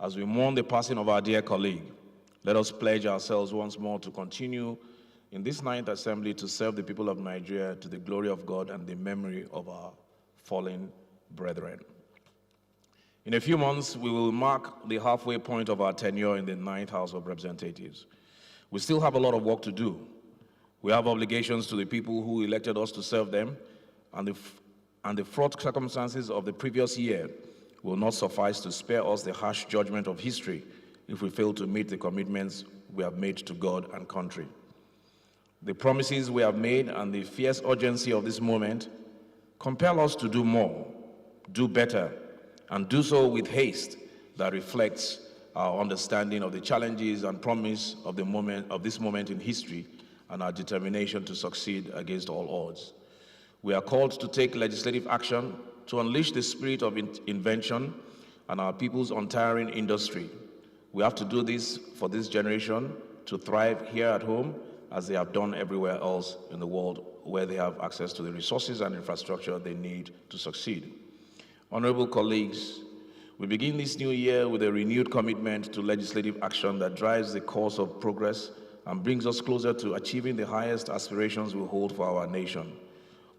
As we mourn the passing of our dear colleague, let us pledge ourselves once more to continue in this ninth assembly to serve the people of Nigeria to the glory of God and the memory of our fallen brethren. In a few months, we will mark the halfway point of our tenure in the ninth House of Representatives. We still have a lot of work to do. We have obligations to the people who elected us to serve them, and the fraught circumstances of the previous year will not suffice to spare us the harsh judgment of history if we fail to meet the commitments we have made to God and country. The promises we have made and the fierce urgency of this moment compel us to do more, do better, and do so with haste that reflects our understanding of the challenges and promise of this moment in history and our determination to succeed against all odds. We are called to take legislative action to unleash the spirit of invention and our people's untiring industry. We have to do this for this generation to thrive here at home as they have done everywhere else in the world where they have access to the resources and infrastructure they need to succeed. Honorable colleagues, we begin this new year with a renewed commitment to legislative action that drives the course of progress and brings us closer to achieving the highest aspirations we hold for our nation.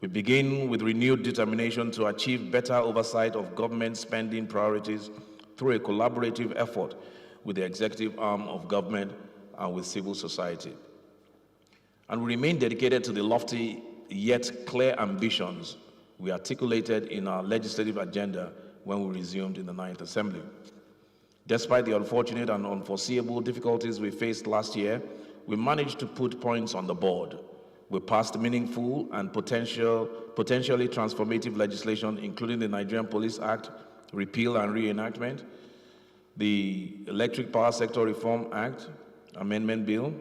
We begin with renewed determination to achieve better oversight of government spending priorities through a collaborative effort with the executive arm of government and with civil society. And we remain dedicated to the lofty yet clear ambitions we articulated in our legislative agenda when we resumed in the Ninth Assembly. Despite the unfortunate and unforeseeable difficulties we faced last year, we managed to put points on the board. We passed meaningful and potentially transformative legislation, including the Nigerian Police Act, repeal and reenactment, the Electric Power Sector Reform Act, Amendment Bill,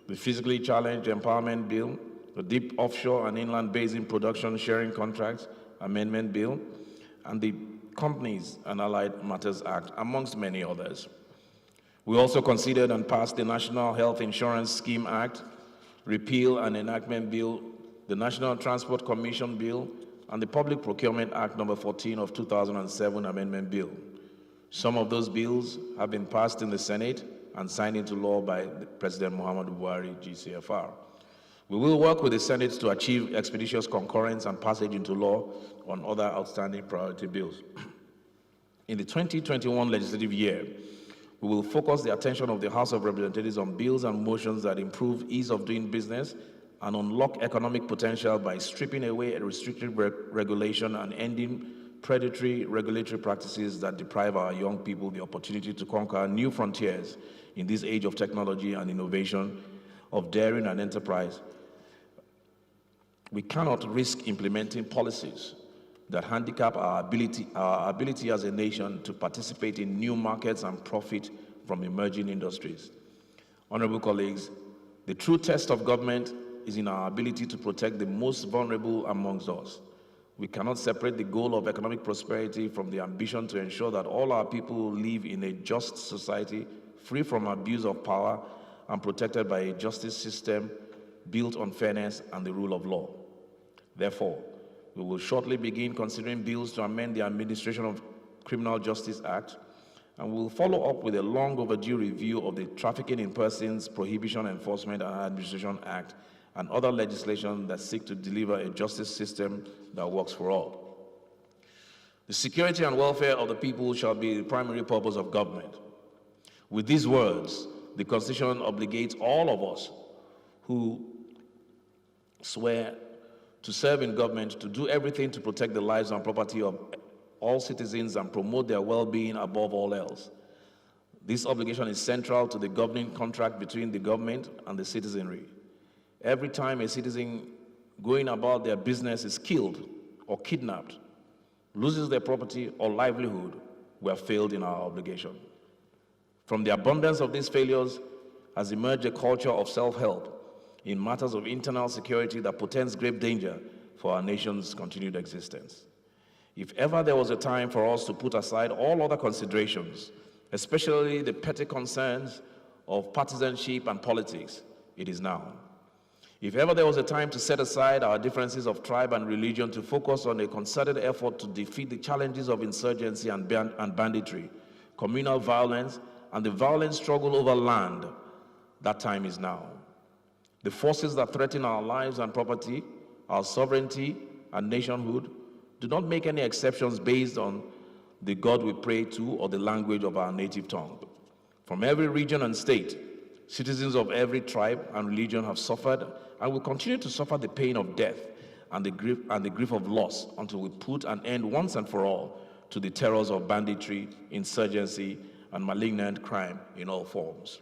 the Physically Challenged Empowerment Bill, the Deep Offshore and Inland Basin Production Sharing Contracts Amendment Bill, and the Companies and Allied Matters Act, amongst many others. We also considered and passed the National Health Insurance Scheme Act, Repeal and Enactment Bill, the National Transport Commission Bill, and the Public Procurement Act No. 14 of 2007 Amendment Bill. Some of those bills have been passed in the Senate and signed into law by President Muhammadu Buhari, GCFR. We will work with the Senate to achieve expeditious concurrence and passage into law on other outstanding priority bills. In the 2021 legislative year, we will focus the attention of the House of Representatives on bills and motions that improve ease of doing business and unlock economic potential by stripping away restrictive regulation and ending predatory regulatory practices that deprive our young people the opportunity to conquer new frontiers in this age of technology and innovation, of daring and enterprise. We cannot risk implementing policies that handicap our ability as a nation to participate in new markets and profit from emerging industries. Honorable colleagues, the true test of government is in our ability to protect the most vulnerable amongst us. We cannot separate the goal of economic prosperity from the ambition to ensure that all our people live in a just society, free from abuse of power and protected by a justice system built on fairness and the rule of law. Therefore, we will shortly begin considering bills to amend the Administration of Criminal Justice Act, and we will follow up with a long overdue review of the Trafficking in Persons Prohibition Enforcement and Administration Act and other legislation that seek to deliver a justice system that works for all. The security and welfare of the people shall be the primary purpose of government. With these words, the Constitution obligates all of us who swear to serve in government to do everything to protect the lives and property of all citizens and promote their well-being above all else. This obligation is central to the governing contract between the government and the citizenry. Every time a citizen going about their business is killed or kidnapped, loses their property or livelihood, we have failed in our obligation. From the abundance of these failures has emerged a culture of self-help in matters of internal security that portends grave danger for our nation's continued existence. If ever there was a time for us to put aside all other considerations, especially the petty concerns of partisanship and politics, it is now. If ever there was a time to set aside our differences of tribe and religion to focus on a concerted effort to defeat the challenges of insurgency and banditry, communal violence, and the violent struggle over land, that time is now. The forces that threaten our lives and property, our sovereignty and nationhood, do not make any exceptions based on the God we pray to or the language of our native tongue. From every region and state, citizens of every tribe and religion have suffered and will continue to suffer the pain of death and the grief of loss until we put an end once and for all to the terrors of banditry, insurgency, and malignant crime in all forms.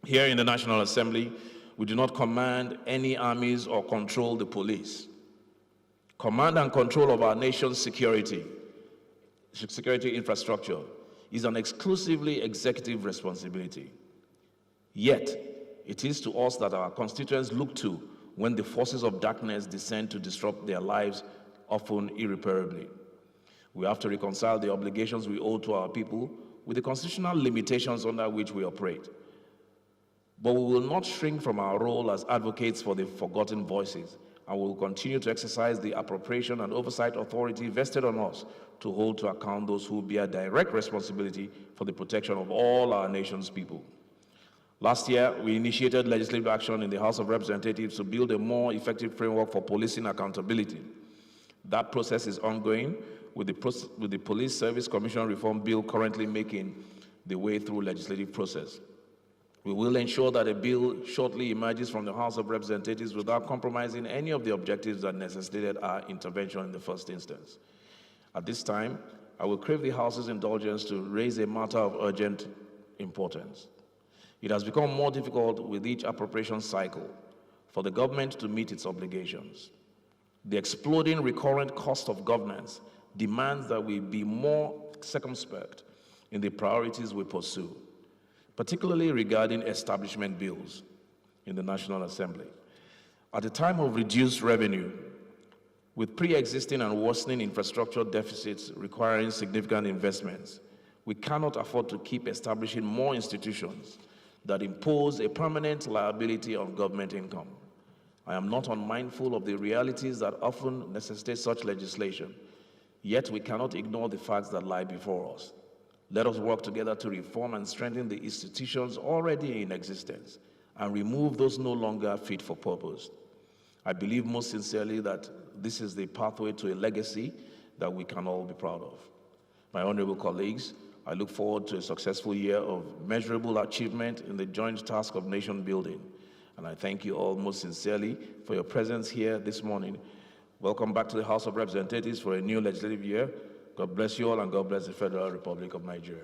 Here in the National Assembly, we do not command any armies or control the police. Command and control of our nation's security infrastructure is an exclusively executive responsibility. Yet, it is to us that our constituents look to when the forces of darkness descend to disrupt their lives, often irreparably. We have to reconcile the obligations we owe to our people with the constitutional limitations under which we operate. But we will not shrink from our role as advocates for the forgotten voices, and we will continue to exercise the appropriation and oversight authority vested on us to hold to account those who bear direct responsibility for the protection of all our nation's people. Last year, we initiated legislative action in the House of Representatives to build a more effective framework for policing accountability. That process is ongoing, with the Police Service Commission Reform Bill currently making the way through legislative process. We will ensure that a bill shortly emerges from the House of Representatives without compromising any of the objectives that necessitated our intervention in the first instance. At this time, I will crave the House's indulgence to raise a matter of urgent importance. It has become more difficult with each appropriation cycle for the government to meet its obligations. The exploding recurrent cost of governance demands that we be more circumspect in the priorities we pursue, particularly regarding establishment bills in the National Assembly. At a time of reduced revenue, with pre-existing and worsening infrastructure deficits requiring significant investments, we cannot afford to keep establishing more institutions that impose a permanent liability on government income. I am not unmindful of the realities that often necessitate such legislation, yet we cannot ignore the facts that lie before us. Let us work together to reform and strengthen the institutions already in existence and remove those no longer fit for purpose. I believe most sincerely that this is the pathway to a legacy that we can all be proud of. My honorable colleagues, I look forward to a successful year of measurable achievement in the joint task of nation building. And I thank you all most sincerely for your presence here this morning. Welcome back to the House of Representatives for a new legislative year. God bless you all, and God bless the Federal Republic of Nigeria.